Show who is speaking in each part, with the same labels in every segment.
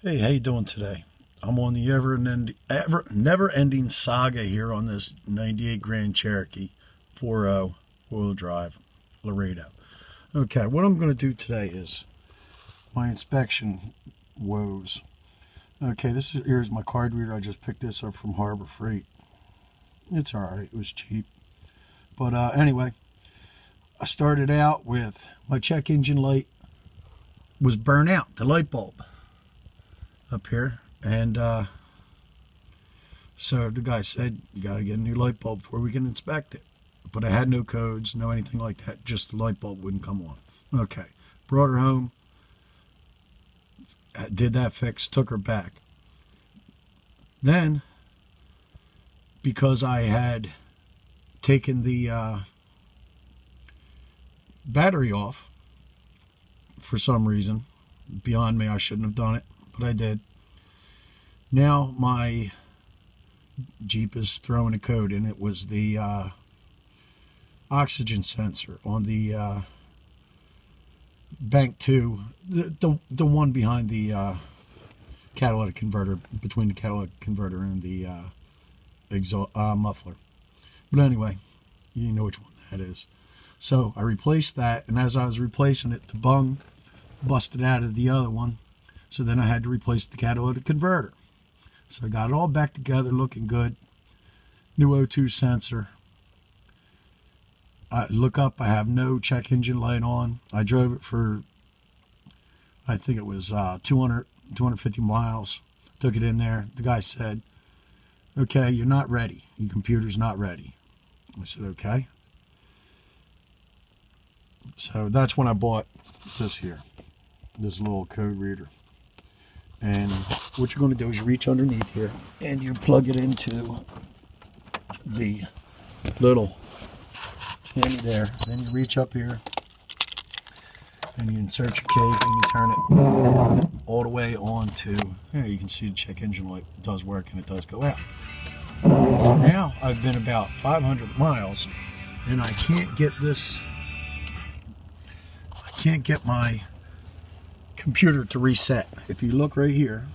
Speaker 1: Hey, how you doing today? I'm on the never-ending saga here on this 98 Grand Cherokee 4.0 four-wheel drive Laredo. Okay, what I'm going to do today is my inspection woes. Okay, here's my card reader. I just picked this up from Harbor Freight. It's alright, it was cheap. But anyway, I started out with my check engine light was burnt out, the light bulb up here, and so the guy said you got to get a new light bulb before we can inspect it. But I had no codes, no anything like that, just the light bulb wouldn't come on. Okay, brought her home, did that fix, took her back. Then, because I had taken the battery off for some reason, beyond me, I shouldn't have done it, but I did. Now my Jeep is throwing a code, and it was the oxygen sensor on the bank 2, the one behind the catalytic converter, between the catalytic converter and the exhaust muffler. But anyway, you know which one that is. So I replaced that, and as I was replacing it, the bung busted out of the other one. So then I had to replace the catalytic converter. So I got it all back together, looking good. New O2 sensor. I look up, I have no check engine light on. I drove it for, I think it was 250 miles. Took it in there. The guy said, okay, you're not ready. Your computer's not ready. I said, okay. So that's when I bought this here, this little code reader. And what you're going to do is you reach underneath here and you plug it into the little handy there. Then you reach up here and you insert your cable and you turn it all the way on to, here you can see the check engine light does work and it does go out. So now I've been about 500 miles and I can't get my computer to reset. If you look right here,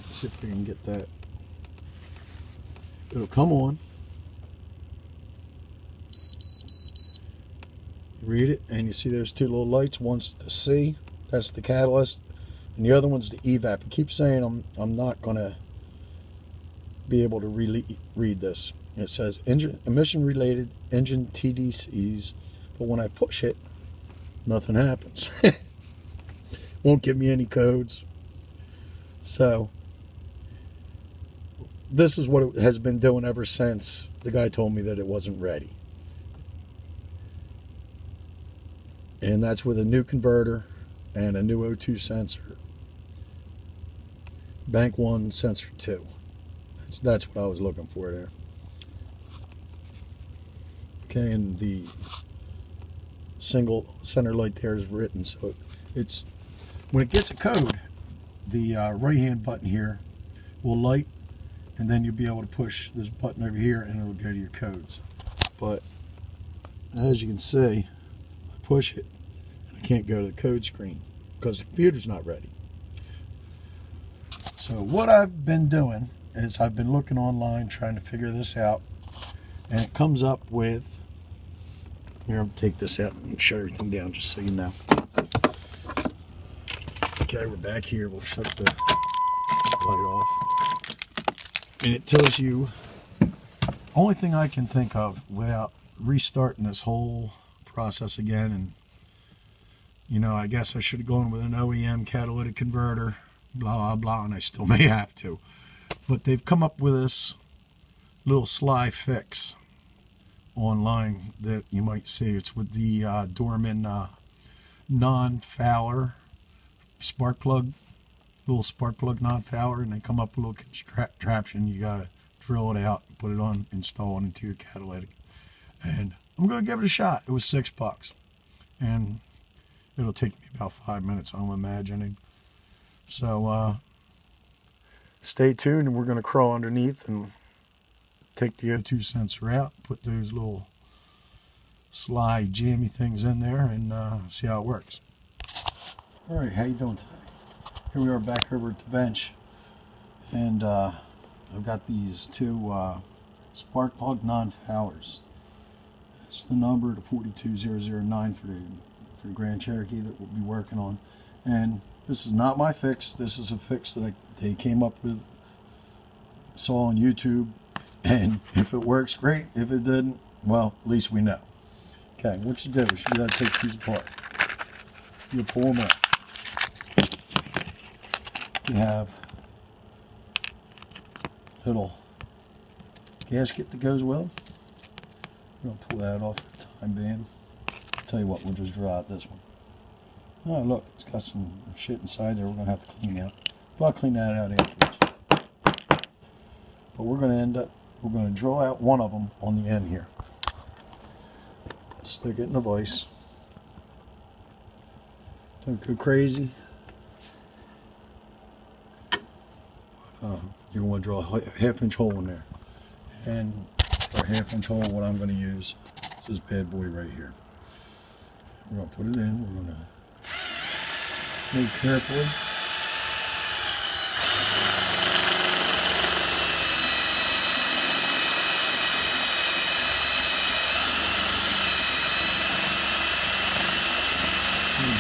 Speaker 1: let's see if we can get that. It'll come on. Read it, and you see there's two little lights. One's the C, that's the catalyst, and the other one's the evap. It keeps saying I'm not gonna be able to really read this. It says emission related engine TDCs, but when I push it, nothing happens. Won't give me any codes. So this is what it has been doing ever since the guy told me that it wasn't ready. And that's with a new converter and a new O2 sensor. Bank 1, sensor 2. That's what I was looking for there. Okay, and the single center light there is written, so it's, when it gets a code, the right hand button here will light, and then you'll be able to push this button over here and it'll go to your codes. But as you can see, I push it and I can't go to the code screen because the computer's not ready. So what I've been doing is I've been looking online trying to figure this out, and it comes up with, here, I'll take this out and shut everything down just so you know. Okay, we're back here. We'll shut the light off. And it tells you, only thing I can think of without restarting this whole process again, and you know, I guess I should have gone with an OEM catalytic converter, blah, blah, blah, and I still may have to. But they've come up with this little sly fix online that you might see. It's with the Dorman non-Fowler spark plug, little spark plug non-Fowler, and they come up with a little contraption. You gotta drill it out, put it on, install it into your catalytic, and I'm gonna give it a shot. It was $6, and it'll take me about 5 minutes, I'm imagining. So stay tuned, and we're gonna crawl underneath and take the O2 sensor out, put those little sly jammy things in there, and see how it works. All right, how you doing today? Here we are back over at the bench, and I've got these two spark plug non-foulers. It's the number to 42009 for the Grand Cherokee that we'll be working on. And this is not my fix. This is a fix that they came up with, saw on YouTube, and if it works, great. If it didn't, well, at least we know. Okay, what you do is you gotta take these apart. You pull them out. You have a little gasket that goes with them. I'm gonna pull that off for the time being. Tell you what, we'll just draw out this one. Oh, look, it's got some shit inside there we're gonna have to clean out. But I'll clean that out afterwards. But we're gonna draw out one of them on the end here. Stick it in a vise. Don't go crazy. You're going to draw a half-inch hole in there. And for a half-inch hole, what I'm going to use is this bad boy right here. We're going to put it in. We're going to move carefully.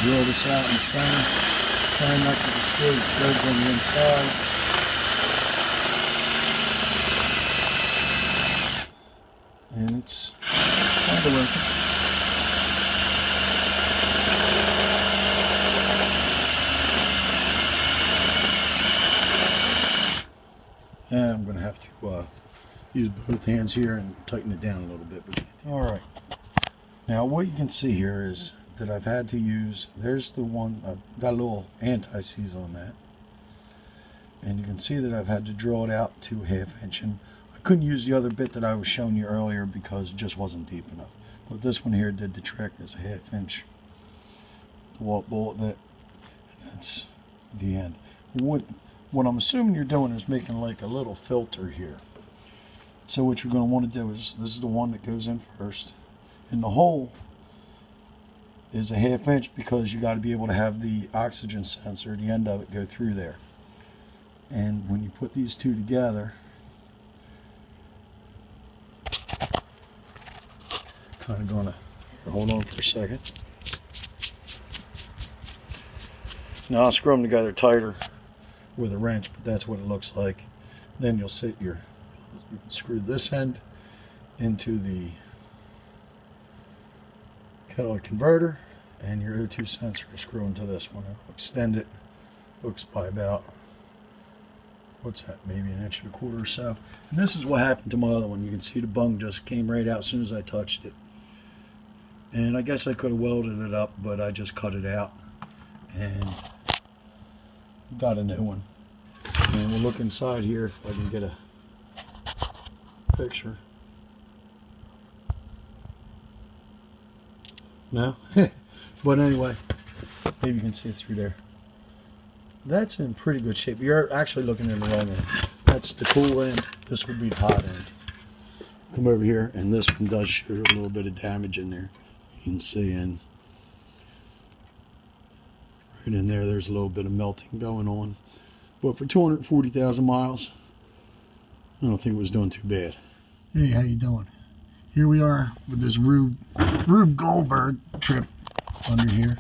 Speaker 1: Drill this out in the center. Try not to destroy the threads on the inside. And it's kind of working. And I'm going to have to use both hands here and tighten it down a little bit. Alright. Now what you can see here is that I've had to use, there's the one, I've got a little anti-seize on that. And you can see that I've had to draw it out to a half-inch. And I couldn't use the other bit that I was showing you earlier because it just wasn't deep enough. But this one here did the trick. It's a half-inch DeWalt bullet bit. And that's the end. What I'm assuming you're doing is making like a little filter here. So what you're going to want to do is, this is the one that goes in first. And the hole is a half-inch because you got to be able to have the oxygen sensor at the end of it go through there. And when you put these two together, kind of gonna hold on for a second. Now I'll screw them together tighter with a wrench, but that's what it looks like. Then you'll sit you can screw this end into the catalytic converter, and your O2 sensor is screw into this one. I'll extend it, hooks by about, what's that, maybe 1.25 inches or so. And this is what happened to my other one. You can see the bung just came right out as soon as I touched it. And I guess I could have welded it up, but I just cut it out and got a new one. And we'll look inside here if I can get a picture. No? But anyway, maybe you can see it through there. That's in pretty good shape. You're actually looking at the wrong end. That's the cool end. This would be the hot end. Come over here, and this one does show a little bit of damage in there. You can see, and right in there, there's a little bit of melting going on. But for 240,000 miles, I don't think it was doing too bad. Hey, how you doing? Here we are with this Rube Goldberg trip under here.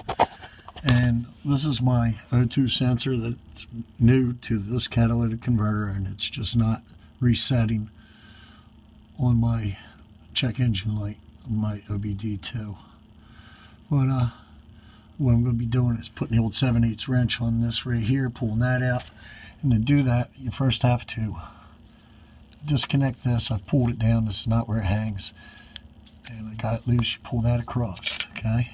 Speaker 1: And this is my O2 sensor that's new to this catalytic converter, and it's just not resetting on my check engine light on my OBD2. But what I'm going to be doing is putting the old 7/8 wrench on this right here, pulling that out. And to do that, you first have to disconnect this. I've pulled it down. This is not where it hangs. And I got it loose. You pull that across, okay?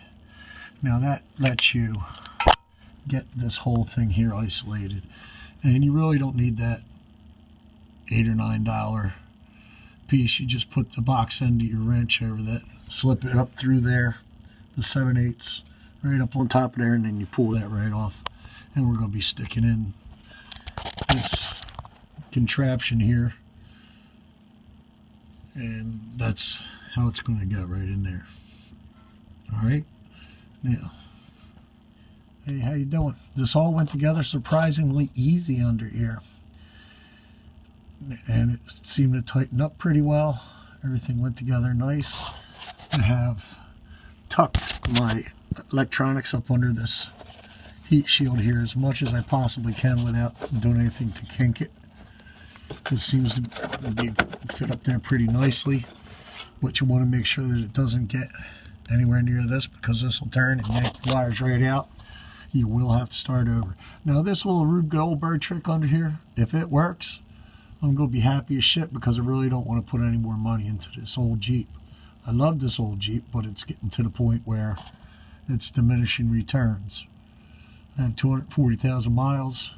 Speaker 1: Now that lets you get this whole thing here isolated. And you really don't need that $8 or $9 piece. You just put the box end of your wrench over that, slip it up through there, the 7/8 right up on top of there, and then you pull that right off. And we're going to be sticking in this contraption here, and that's how it's going to go, right in there. All right, now Hey, how you doing? This all went together surprisingly easy under here. And it seemed to tighten up pretty well. Everything went together nice. I have tucked my electronics up under this heat shield here as much as I possibly can without doing anything to kink it. It seems to be fit up there pretty nicely, but you want to make sure that it doesn't get anywhere near this, because this will turn and yank the wires right out. You will have to start over. Now this little Rube Goldberg trick under here, if it works, I'm going to be happy as shit, because I really don't want to put any more money into this old Jeep. I love this old Jeep, but it's getting to the point where it's diminishing returns. I have 240,000 miles.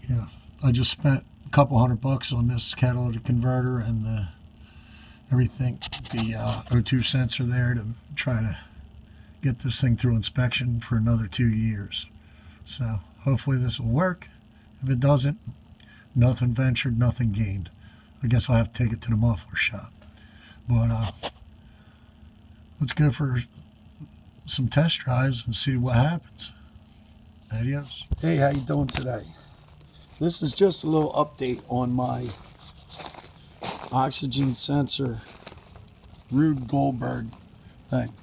Speaker 1: Yeah, I just spent a couple $100 on this catalytic converter and the everything, the O2 sensor there, to try to get this thing through inspection for another 2 years. So hopefully this will work. If it doesn't, nothing ventured, nothing gained. I guess I'll have to take it to the muffler shop. But let's go for some test drives and see what happens. Adios. Hey, how you doing today? This is just a little update on my oxygen sensor Rube Goldberg thing.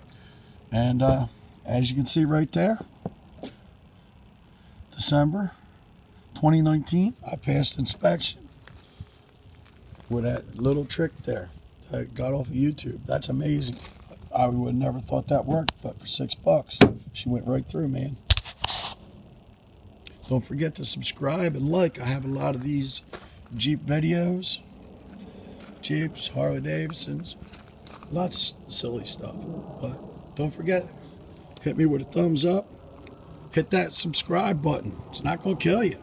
Speaker 1: And as you can see right there, December 2019, I passed inspection with that little trick there that I got off of YouTube. That's amazing. I would have never thought that worked, but for $6, she went right through, man. Don't forget to subscribe and like. I have a lot of these Jeep videos. Jeeps, Harley Davidsons, lots of silly stuff. But don't forget, hit me with a thumbs up. Hit that subscribe button. It's not going to kill you.